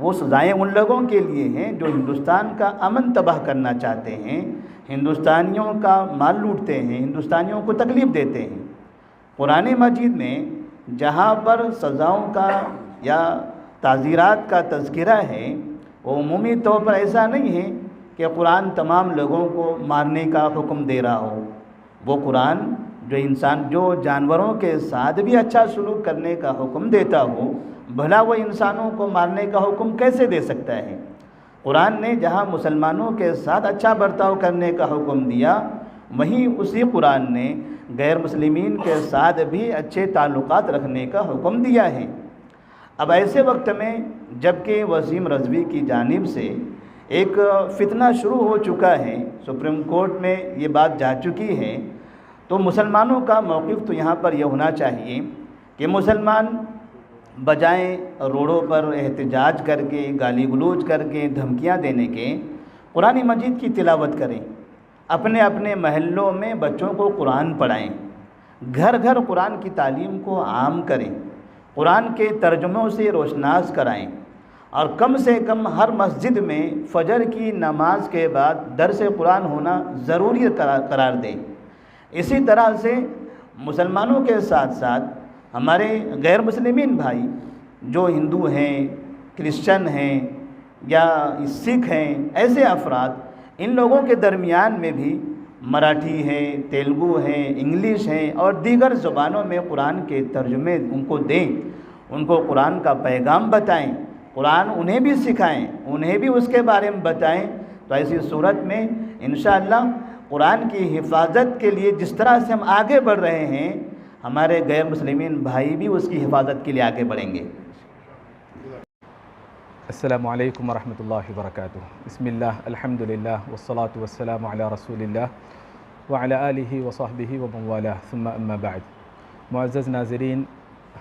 وہ سزائیں ان لوگوں کے لیے ہیں جو ہندوستان کا امن تباہ کرنا چاہتے ہیں، ہندوستانیوں کا مال لوٹتے ہیں، ہندوستانیوں کو تکلیف دیتے ہیں۔ قرآن مجید میں جہاں پر سزاؤں کا یا تعزیرات کا تذکرہ ہے، وہ عمومی طور پر ایسا نہیں ہے کہ قرآن تمام لوگوں کو مارنے کا حکم دے رہا ہو۔ وہ قرآن جو جانوروں کے ساتھ بھی اچھا سلوک کرنے کا حکم دیتا ہو، بھلا وہ انسانوں کو مارنے کا حکم کیسے دے سکتا ہے؟ قرآن نے جہاں مسلمانوں کے ساتھ اچھا برتاؤ کرنے کا حکم دیا، وہیں اسی قرآن نے غیر مسلمین کے ساتھ بھی اچھے تعلقات رکھنے کا حکم دیا ہے۔ اب ایسے وقت میں جب کہ وسیم رضوی کی جانب سے ایک فتنہ شروع ہو چکا ہے، سپریم کورٹ میں یہ بات جا چکی ہے، تو مسلمانوں کا موقف تو یہاں پر یہ ہونا چاہیے کہ مسلمان بجائے روڈوں پر احتجاج کر کے، گالی گلوچ کر کے، دھمکیاں دینے کے، قرآن مجید کی تلاوت کریں، اپنے اپنے محلوں میں بچوں کو قرآن پڑھائیں، گھر گھر قرآن کی تعلیم کو عام کریں، قرآن کے ترجموں سے روشناس کرائیں، اور کم سے کم ہر مسجد میں فجر کی نماز کے بعد درس قرآن ہونا ضروری قرار دیں۔ اسی طرح سے مسلمانوں کے ساتھ ساتھ ہمارے غیر مسلمین بھائی جو ہندو ہیں، کرسچن ہیں یا سکھ ہیں، ایسے افراد، ان لوگوں کے درمیان میں بھی مراٹھی ہے، تیلگو ہے، انگلش ہے اور دیگر زبانوں میں قرآن کے ترجمے ان کو دیں، ان کو قرآن کا پیغام بتائیں، قرآن انہیں بھی سکھائیں، انہیں بھی اس کے بارے میں بتائیں۔ تو ایسی صورت میں انشاءاللہ قرآن کی حفاظت کے لیے جس طرح سے ہم آگے بڑھ رہے ہیں، ہمارے غیر مسلمین بھائی بھی اس کی حفاظت کے لیے آگے بڑھیں گے۔ السلام علیکم ورحمۃ اللہ وبرکاتہ۔ بسم اللہ، الحمدللہ والصلاة والسلام علی رسول اللہ وعلی آلہ وصحبہ ومن والہ، ثم اما بعد۔ معزز ناظرین،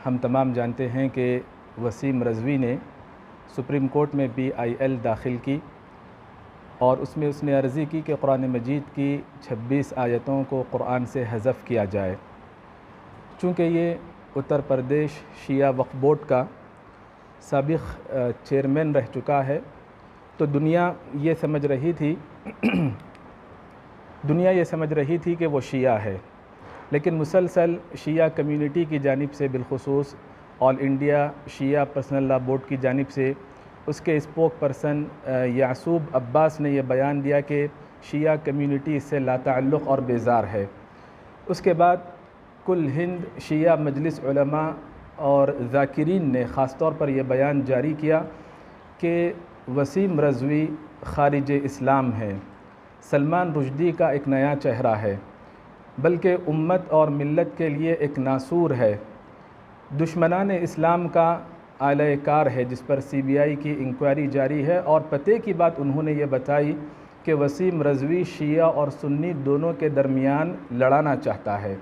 ہم تمام جانتے ہیں کہ وسیم رضوی نے سپریم کورٹ میں BIL داخل کی اور اس میں اس نے عرضی کی کہ قرآن مجید کی 26 آیتوں کو قرآن سے حذف کیا جائے۔ چونکہ یہ اتر پردیش شیعہ وقف بورڈ کا سابق چیئرمین رہ چکا ہے، تو دنیا یہ سمجھ رہی تھی کہ وہ شیعہ ہے، لیکن مسلسل شیعہ کمیونٹی کی جانب سے، بالخصوص آل انڈیا شیعہ پرسنل لا بورڈ کی جانب سے، اس کے اسپوک پرسن یعصوب عباس نے یہ بیان دیا کہ شیعہ کمیونٹی اس سے لا تعلق اور بیزار ہے۔ اس کے بعد کل ہند شیعہ مجلس علماء اور ذاکرین نے خاص طور پر یہ بیان جاری کیا کہ وسیم رضوی خارج اسلام ہے، سلمان رشدی کا ایک نیا چہرہ ہے، بلکہ امت اور ملت کے لیے ایک ناسور ہے، دشمنان اسلام کا اعلی کار ہے، جس پر CBI کی انکوائری جاری ہے۔ اور پتے کی بات انہوں نے یہ بتائی کہ وسیم رضوی شیعہ اور سنی دونوں کے درمیان لڑانا چاہتا ہے۔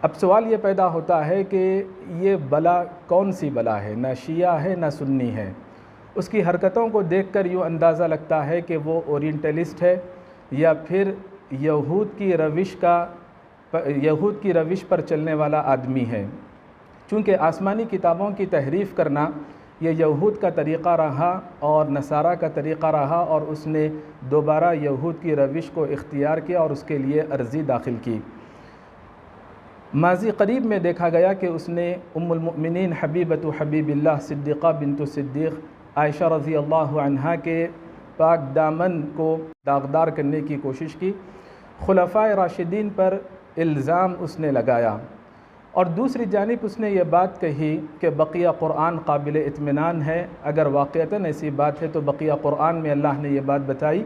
اب سوال یہ پیدا ہوتا ہے کہ یہ بلا کون سی بلا ہے؟ نہ شیعہ ہے نہ سنی ہے۔ اس کی حرکتوں کو دیکھ کر یوں اندازہ لگتا ہے کہ وہ اورینٹلسٹ ہے یا پھر یہود کی روش پر چلنے والا آدمی ہے، چونکہ آسمانی کتابوں کی تحریف کرنا یہ یہود کا طریقہ رہا اور نصارہ کا طریقہ رہا، اور اس نے دوبارہ یہود کی روش کو اختیار کیا اور اس کے لیے عرضی داخل کی۔ ماضی قریب میں دیکھا گیا کہ اس نے ام المؤمنین حبیبۃ حبیب اللہ صدیقہ بنت صدیق عائشہ رضی اللہ عنہا کے پاک دامن کو داغدار کرنے کی کوشش کی، خلفائے راشدین پر الزام اس نے لگایا، اور دوسری جانب اس نے یہ بات کہی کہ بقیہ قرآن قابل اطمینان ہے۔ اگر واقعتاً ایسی بات ہے تو بقیہ قرآن میں اللہ نے یہ بات بتائی،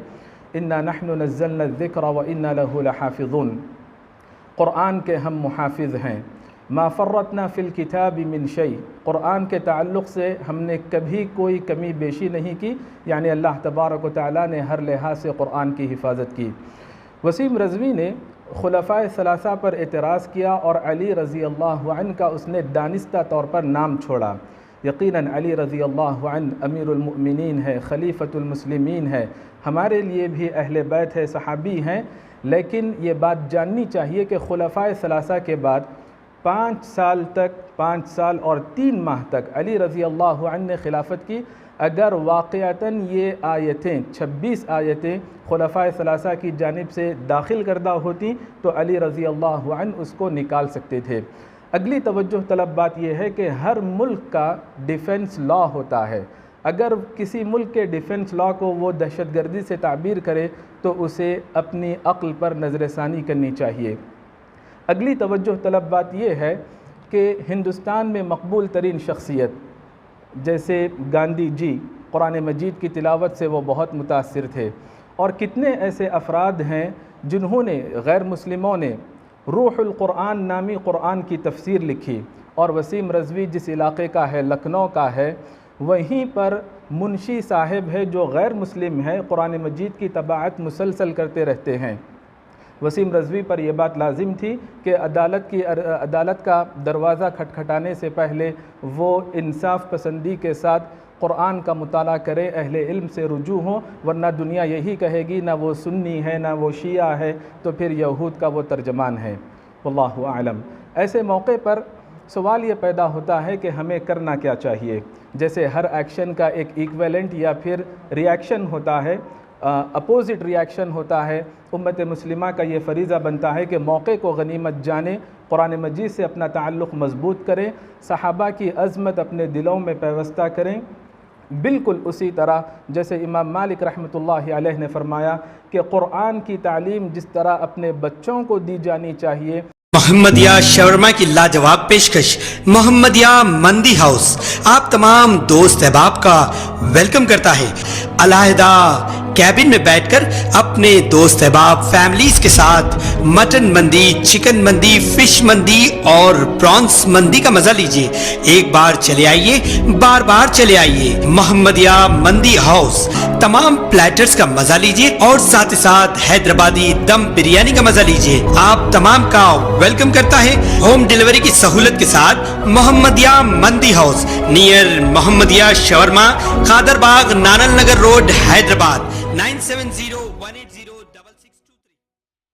اِنَّا نَحْنُ نَزَّلْنَا الذِّكْرَ وَإِنَّا لَهُ لَحَافِظُونَ، قرآن کے ہم محافظ ہیں۔ ما فرطنا فی الکتاب من شیء، قرآن کے تعلق سے ہم نے کبھی کوئی کمی بیشی نہیں کی، یعنی اللہ تبارک و تعالیٰ نے ہر لحاظ سے قرآن کی حفاظت کی۔ وسیم رضوی نے خلفائے ثلاثہ پر اعتراض کیا اور علی رضی اللہ عنہ کا اس نے دانستہ طور پر نام چھوڑا۔ یقیناً علی رضی اللہ عنہ امیر المؤمنین ہے، خلیفۃ المسلمین ہے، ہمارے لیے بھی اہل بیت ہے، صحابی ہیں، لیکن یہ بات جاننی چاہیے کہ خلفائے ثلاثہ کے بعد 5 سال اور 3 ماہ تک علی رضی اللہ عنہ نے خلافت کی. اگر واقعتاً یہ آیتیں 26 آیتیں خلفائے ثلاثہ کی جانب سے داخل کردہ ہوتی تو علی رضی اللہ عنہ اس کو نکال سکتے تھے. اگلی توجہ طلب بات یہ ہے کہ ہر ملک کا ڈیفنس لا ہوتا ہے. اگر کسی ملک کے ڈیفنس لا کو وہ دہشت گردی سے تعبیر کرے تو اسے اپنی عقل پر نظر ثانی کرنی چاہیے. اگلی توجہ طلب بات یہ ہے کہ ہندوستان میں مقبول ترین شخصیت جیسے گاندھی جی، قرآن مجید کی تلاوت سے وہ بہت متاثر تھے، اور کتنے ایسے افراد ہیں جنہوں نے، غیر مسلموں نے روح القرآن نامی قرآن کی تفسیر لکھی. اور وسیم رضوی جس علاقے کا ہے، لکھنؤ کا ہے، وہیں پر منشی صاحب ہے جو غیر مسلم ہے، قرآن مجید کی طباعت مسلسل کرتے رہتے ہیں. وسیم رضوی پر یہ بات لازم تھی کہ عدالت کا دروازہ کھٹکھٹانے سے پہلے وہ انصاف پسندی کے ساتھ قرآن کا مطالعہ کرے، اہل علم سے رجوع ہوں، ورنہ دنیا یہی کہے گی نہ وہ سنی ہے نہ وہ شیعہ ہے، تو پھر یہود کا وہ ترجمان ہے. واللہ اعلم. ایسے موقع پر سوال یہ پیدا ہوتا ہے کہ ہمیں کرنا کیا چاہیے. جیسے ہر ایکشن کا ایک ایکویلنٹ یا پھر ریاکشن ہوتا ہے، اپوزٹ ریاکشن ہوتا ہے. امت مسلمہ کا یہ فریضہ بنتا ہے کہ موقع کو غنیمت جانیں، قرآن مجید سے اپنا تعلق مضبوط کریں، صحابہ کی عظمت اپنے دلوں میں پیوستہ کریں. بالکل اسی طرح جیسے امام مالک رحمۃ اللہ علیہ نے فرمایا کہ قرآن کی تعلیم جس طرح اپنے بچوں کو دی جانی چاہیے. محمدیہ شاورما کی لاجواب پیشکش. محمدیہ مندی ہاؤس آپ تمام دوست احباب کا ویلکم کرتا ہے. علیحدہ کیبن میں بیٹھ کر اپنے دوست احباب فیملیز کے ساتھ مٹن مندی، چکن مندی، فش مندی اور پرانس مندی کا مزہ لیجئے. ایک بار چلے آئیے، بار بار چلے آئیے. محمدیہ مندی ہاؤس تمام پلیٹرز کا مزہ لیجئے اور ساتھ ہی ساتھ حیدرآبادی دم بریانی کا مزہ لیجئے. آپ تمام کا ویلکم کرتا ہے ہوم ڈیلیوری کی سہولت کے ساتھ محمدیہ مندی ہاؤس نیئر محمدیہ شاورما، قادر باغ، نانل نگر روڈ، حیدرآباد. 9701